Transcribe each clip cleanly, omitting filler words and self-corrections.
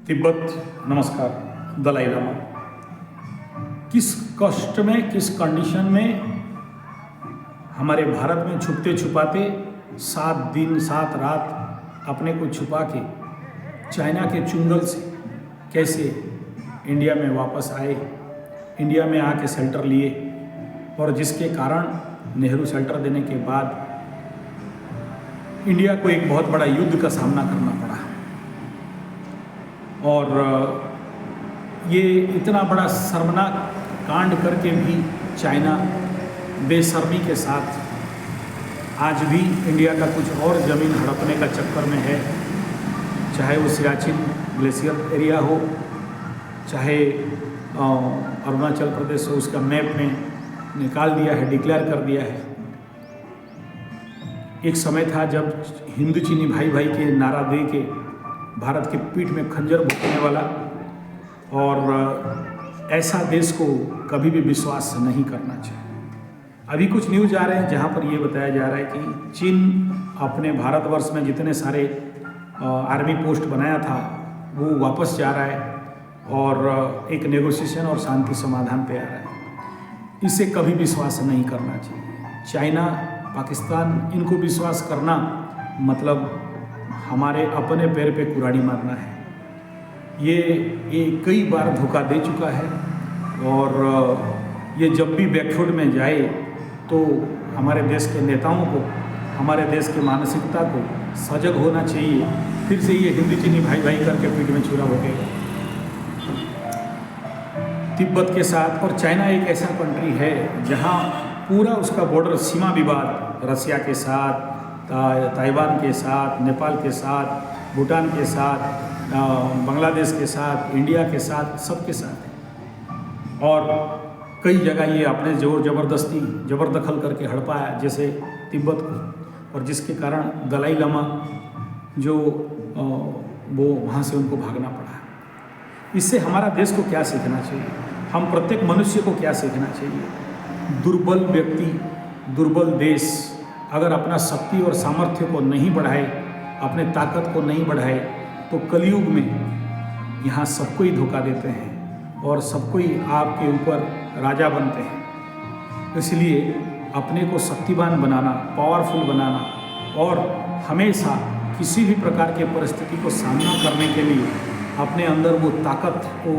तिब्बत नमस्कार। दलाई लामा किस कष्ट में, किस कंडीशन में हमारे भारत में छुपते छुपाते 7 दिन 7 रात अपने को छुपा के चाइना के चुंगल से कैसे इंडिया में वापस आए, इंडिया में आके शेल्टर लिए, और जिसके कारण नेहरू शेल्टर देने के बाद इंडिया को एक बहुत बड़ा युद्ध का सामना करना पड़ा। और ये इतना बड़ा शर्मनाक कांड करके भी चाइना बेशर्मी के साथ आज भी इंडिया का कुछ और ज़मीन हड़पने का चक्कर में है, चाहे वो सियाचिन ग्लेशियर एरिया हो, चाहे अरुणाचल प्रदेश हो, उसका मैप में निकाल दिया है, डिक्लेयर कर दिया है। एक समय था जब हिंदू चीनी भाई भाई के नारा दे के भारत के पीठ में खंजर भोंकने वाला, और ऐसा देश को कभी भी विश्वास नहीं करना चाहिए। अभी कुछ न्यूज़ आ रहे हैं जहां पर ये बताया जा रहा है कि चीन अपने भारतवर्ष में जितने सारे आर्मी पोस्ट बनाया था वो वापस जा रहा है और एक नेगोशिएशन और शांति समाधान पे आ रहा है। इसे कभी विश्वास नहीं करना चाहिए। चाइना, पाकिस्तान, इनको विश्वास करना मतलब हमारे अपने पैर पे कुराड़ी मारना है। ये कई बार धोखा दे चुका है, और ये जब भी बैकफुट में जाए तो हमारे देश के नेताओं को, हमारे देश की मानसिकता को सजग होना चाहिए। फिर से ये हिंदी चीनी भाई भाई करके पीठ में छुरा हो गए तिब्बत के साथ। और चाइना एक ऐसा कंट्री है जहाँ पूरा उसका बॉर्डर सीमा विवाद रसिया के साथ, ताइवान के साथ, नेपाल के साथ, भूटान के साथ, बांग्लादेश के साथ, इंडिया के साथ, सबके साथ है। और कई जगह ये अपने जोर ज़बरदस्ती जबरदखल करके हड़पा है, जैसे तिब्बत को, और जिसके कारण दलाई लामा जो वो वहाँ से उनको भागना पड़ा। इससे हमारा देश को क्या सीखना चाहिए, हम प्रत्येक मनुष्य को क्या सीखना चाहिए? दुर्बल व्यक्ति, दुर्बल देश अगर अपना शक्ति और सामर्थ्य को नहीं बढ़ाए, अपने ताकत को नहीं बढ़ाए, तो कलयुग में यहाँ सबको ही धोखा देते हैं और सबको ही आपके ऊपर राजा बनते हैं। इसलिए अपने को शक्तिवान बनाना, पावरफुल बनाना, और हमेशा किसी भी प्रकार के परिस्थिति को सामना करने के लिए अपने अंदर वो ताकत को,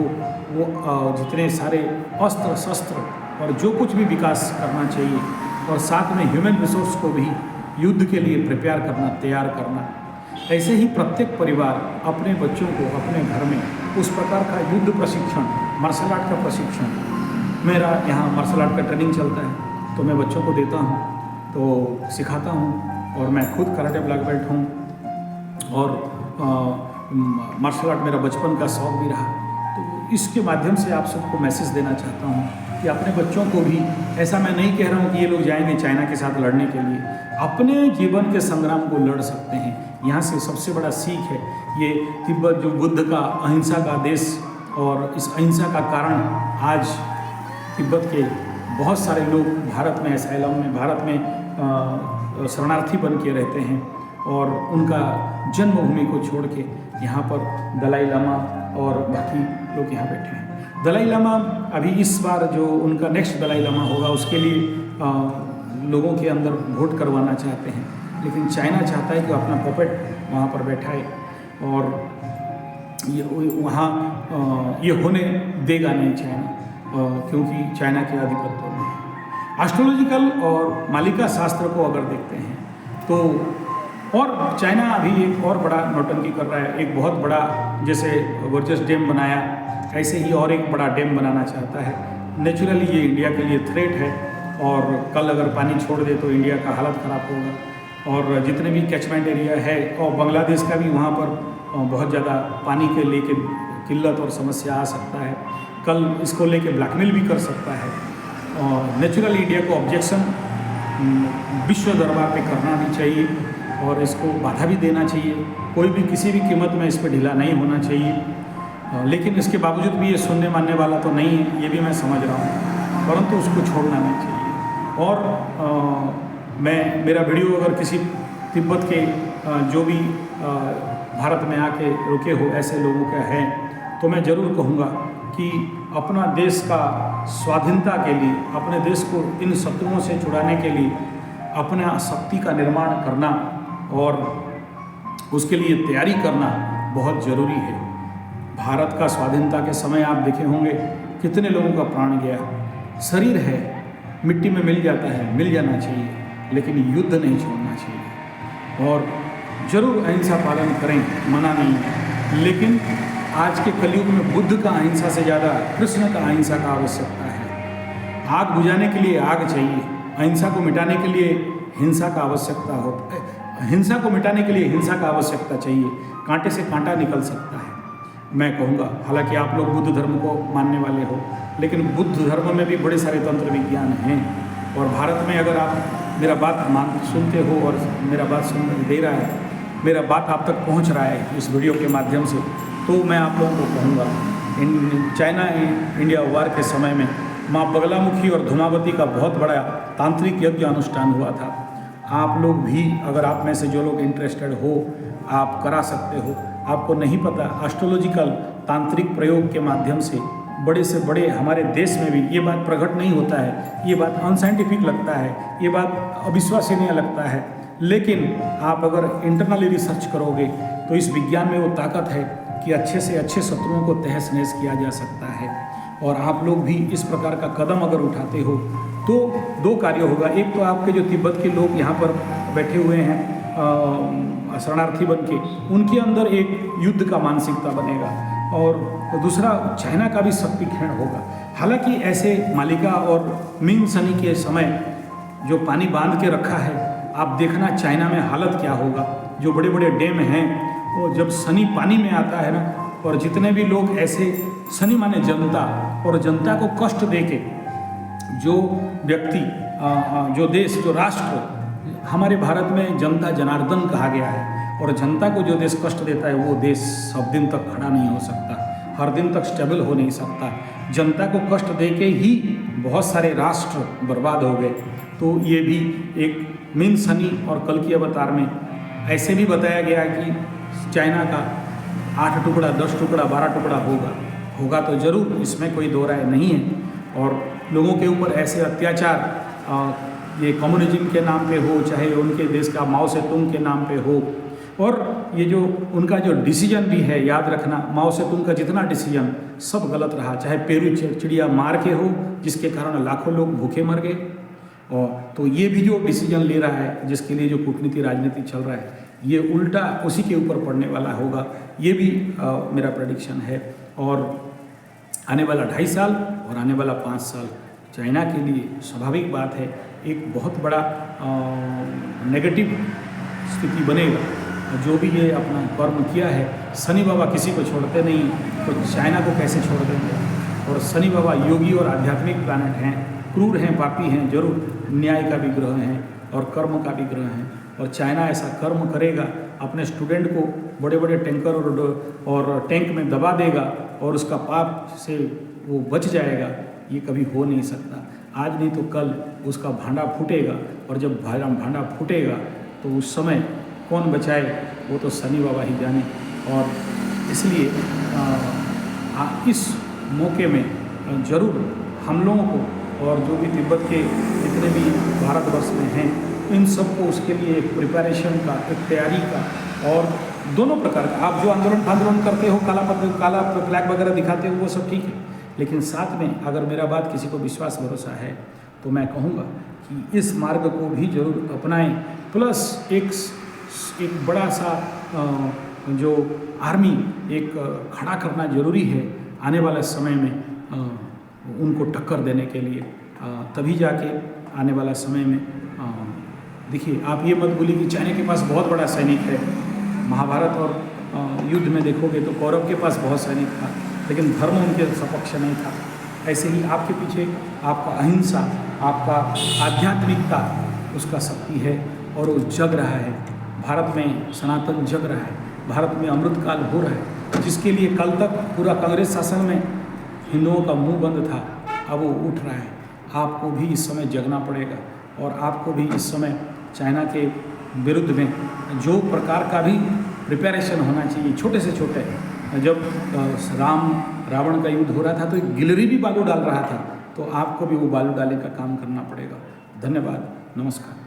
वो जितने सारे अस्त्र शस्त्र और जो कुछ भी विकास करना चाहिए, और साथ में ह्यूमन रिसोर्स को भी युद्ध के लिए प्रिपेयर करना, तैयार करना। ऐसे ही प्रत्येक परिवार अपने बच्चों को अपने घर में उस प्रकार का युद्ध प्रशिक्षण, मार्शल आर्ट का प्रशिक्षण, मेरा यहाँ मार्शल आर्ट का ट्रेनिंग चलता है तो मैं बच्चों को देता हूँ, तो सिखाता हूँ। और मैं खुद कराटे ब्लैक बेल्ट हूँ, और मार्शल आर्ट मेरा बचपन का शौक भी रहा। तो इसके माध्यम से आप सबको मैसेज देना चाहता हूँ कि अपने बच्चों को भी, ऐसा मैं नहीं कह रहा हूँ कि ये लोग जाएंगे चाइना के साथ लड़ने के लिए, अपने जीवन के संग्राम को लड़ सकते हैं। यहाँ से सबसे बड़ा सीख है ये तिब्बत जो बुद्ध का अहिंसा का देश, और इस अहिंसा का कारण आज तिब्बत के बहुत सारे लोग भारत में, एसाइलम में, भारत में शरणार्थी बन के रहते हैं, और उनका जन्मभूमि को छोड़ के यहाँ पर दलाई लामा और बाकी लोग यहाँ बैठे हैं। दलाई लामा अभी इस बार जो उनका नेक्स्ट दलाई लामा होगा उसके लिए लोगों के अंदर वोट करवाना चाहते हैं, लेकिन चाइना चाहता है कि अपना पपेट वहाँ पर बैठाए, और ये वहाँ ये होने देगा नहीं चाइना, क्योंकि चाइना के आधिपत्य में है। एस्ट्रोलॉजिकल और मालिका शास्त्र को अगर देखते हैं तो, और चाइना अभी एक और बड़ा नौटंकी कर रहा है। एक बहुत बड़ा, जैसे गोर्जस डैम बनाया, ऐसे ही और एक बड़ा डैम बनाना चाहता है। नेचुरली ये इंडिया के लिए थ्रेट है, और कल अगर पानी छोड़ दे तो इंडिया का हालत ख़राब होगा। और जितने भी कैचमेंट एरिया है, और बांग्लादेश का भी वहाँ पर बहुत ज़्यादा पानी के लेके किल्लत और समस्या आ सकता है। कल इसको लेके ब्लैकमेल भी कर सकता है। और नेचुरली इंडिया को ऑब्जेक्शन विश्व दरबार पे करना भी चाहिए, और इसको बाधा भी देना चाहिए। कोई भी किसी भी कीमत में इस पर ढीला नहीं होना चाहिए। लेकिन इसके बावजूद भी ये सुनने मानने वाला तो नहीं है, ये भी मैं समझ रहा हूँ, परंतु उसको छोड़ना नहीं चाहिए। और मेरा वीडियो अगर किसी तिब्बत के जो भी भारत में आके रुके हो ऐसे लोगों के हैं, तो मैं ज़रूर कहूँगा कि अपना देश का स्वाधीनता के लिए, अपने देश को इन शत्रुओं से छुड़ाने के लिए अपना शक्ति का निर्माण करना और उसके लिए तैयारी करना बहुत ज़रूरी है। भारत का स्वाधीनता के समय आप देखे होंगे कितने लोगों का प्राण गया। शरीर है, मिट्टी में मिल जाता है, मिल जाना चाहिए, लेकिन युद्ध नहीं छोड़ना चाहिए। और ज़रूर अहिंसा पालन करें, मना नहीं है, लेकिन आज के कलयुग में बुद्ध का अहिंसा से ज़्यादा कृष्ण का अहिंसा का आवश्यकता है। आग बुझाने के लिए आग चाहिए, अहिंसा को मिटाने के लिए हिंसा का आवश्यकता होता है। हिंसा को मिटाने के लिए हिंसा का आवश्यकता चाहिए, कांटे से कांटा निकल सकता है। मैं कहूँगा, हालांकि आप लोग बुद्ध धर्म को मानने वाले हो, लेकिन बुद्ध धर्म में भी बड़े सारे तंत्र विज्ञान हैं। और भारत में अगर आप मेरा बात सुनते हो और मेरा बात सुन दे रहा है, मेरा बात आप तक पहुंच रहा है इस वीडियो के माध्यम से, तो मैं आप लोगों को कहूँगा, चाइना इंडिया वार के समय में माँ बगलामुखी और धूमावती का बहुत बड़ा तांत्रिक यज्ञ अनुष्ठान हुआ था। आप लोग भी, अगर आप में से जो लोग इंटरेस्टेड हो, आप करा सकते हो। आपको नहीं पता, एस्ट्रोलॉजिकल तांत्रिक प्रयोग के माध्यम से बड़े से बड़े हमारे देश में भी ये बात प्रकट नहीं होता है, ये बात अनसाइंटिफिक लगता है, ये बात अविश्वसनीय लगता है, लेकिन आप अगर इंटरनली रिसर्च करोगे तो इस विज्ञान में वो ताकत है कि अच्छे से अच्छे शत्रुओं को तहस नहस किया जा सकता है। और आप लोग भी इस प्रकार का कदम अगर उठाते हो तो दो कार्य होगा। एक तो आपके जो तिब्बत के लोग यहाँ पर बैठे हुए हैं शरणार्थी बन के, उनके अंदर एक युद्ध का मानसिकता बनेगा, और दूसरा चाइना का भी शक्ति क्षीण होगा। हालांकि ऐसे मालिका और मिंग सनी के समय जो पानी बांध के रखा है, आप देखना चाइना में हालत क्या होगा। जो बड़े बड़े डैम हैं, वो जब सनी पानी में आता है ना, और जितने भी लोग ऐसे, सनी माने जनता, और जनता को कष्ट देके जो व्यक्ति, जो देश, जो राष्ट्र, हमारे भारत में जनता जनार्दन कहा गया है, और जनता को जो देश कष्ट देता है वो देश सब दिन तक खड़ा नहीं हो सकता, हर दिन तक स्टेबल हो नहीं सकता। जनता को कष्ट देके ही बहुत सारे राष्ट्र बर्बाद हो गए। तो ये भी एक मिंग सनी और कल की अवतार में ऐसे भी बताया गया कि चाइना का 8 टुकड़ा, 10 टुकड़ा, 12 टुकड़ा होगा तो ज़रूर, इसमें कोई दो राय नहीं है। और लोगों के ऊपर ऐसे अत्याचार, ये कम्युनिज्म के नाम पे हो, चाहे उनके देश का माओ से तुंग के नाम पे हो, और ये जो उनका जो डिसीजन भी है, याद रखना, माओ से तुंग का जितना डिसीजन सब गलत रहा, चाहे पेरू चिड़िया मार के हो जिसके कारण लाखों लोग भूखे मर गए, और तो ये भी जो डिसीजन ले रहा है, जिसके लिए जो कूटनीति राजनीति चल रहा है, ये उल्टा उसी के ऊपर पड़ने वाला होगा। ये भी मेरा प्रेडिक्शन है। और आने वाला 2.5 साल और आने वाला 5 साल चाइना के लिए स्वाभाविक बात है एक बहुत बड़ा नेगेटिव स्थिति बनेगा। जो भी ये अपना कर्म किया है, शनि बाबा किसी को छोड़ते नहीं, तो चाइना को कैसे छोड़ देंगे। और शनि बाबा योगी और आध्यात्मिक प्लानट हैं, क्रूर हैं, पापी हैं, जरूर न्याय का भी ग्रह हैं और कर्म का भी ग्रह हैं। और चाइना ऐसा कर्म करेगा, अपने स्टूडेंट को बड़े बड़े टैंकर और टैंक में दबा देगा और उसका पाप से वो बच जाएगा, ये कभी हो नहीं सकता। आज नहीं तो कल उसका भांडा फूटेगा, और जब भांडा फूटेगा तो उस समय कौन बचाए, वो तो शनि बाबा ही जाने। और इसलिए इस मौके में ज़रूर हम लोगों को, और जो भी तिब्बत के जितने भी भारतवर्ष में हैं, इन सबको उसके लिए एक प्रिपरेशन का, एक तैयारी का, और दोनों प्रकार का, आप जो आंदोलन करते हो, काला फ्लैग वगैरह दिखाते हो, वो सब ठीक है, लेकिन साथ में अगर मेरा बात किसी को विश्वास भरोसा है तो मैं कहूँगा कि इस मार्ग को भी जरूर अपनाएं। प्लस एक बड़ा सा जो आर्मी एक खड़ा करना जरूरी है आने वाले समय में उनको टक्कर देने के लिए, तभी जाके आने वाला समय में देखिए, आप ये मत भूलिए कि चाइना के पास बहुत बड़ा सैनिक है। महाभारत और युद्ध में देखोगे तो कौरव के पास बहुत सैनिक था, लेकिन धर्म उनके सपक्ष नहीं था। ऐसे ही आपके पीछे आपका अहिंसा, आपका आध्यात्मिकता, उसका शक्ति है और वो जग रहा है। भारत में सनातन जग रहा है, भारत में अमृतकाल हो रहा है, जिसके लिए कल तक पूरा कांग्रेस शासन में हिंदुओं का मुंह बंद था, अब वो उठ रहा है। आपको भी इस समय जगना पड़ेगा, और आपको भी इस समय चाइना के विरुद्ध में जो प्रकार का भी प्रिपरेशन होना चाहिए, छोटे से छोटे। जब रावण का युद्ध हो रहा था तो एक गिलहरी भी बालू डाल रहा था, तो आपको भी वो बालू डालने का काम करना पड़ेगा। धन्यवाद, नमस्कार।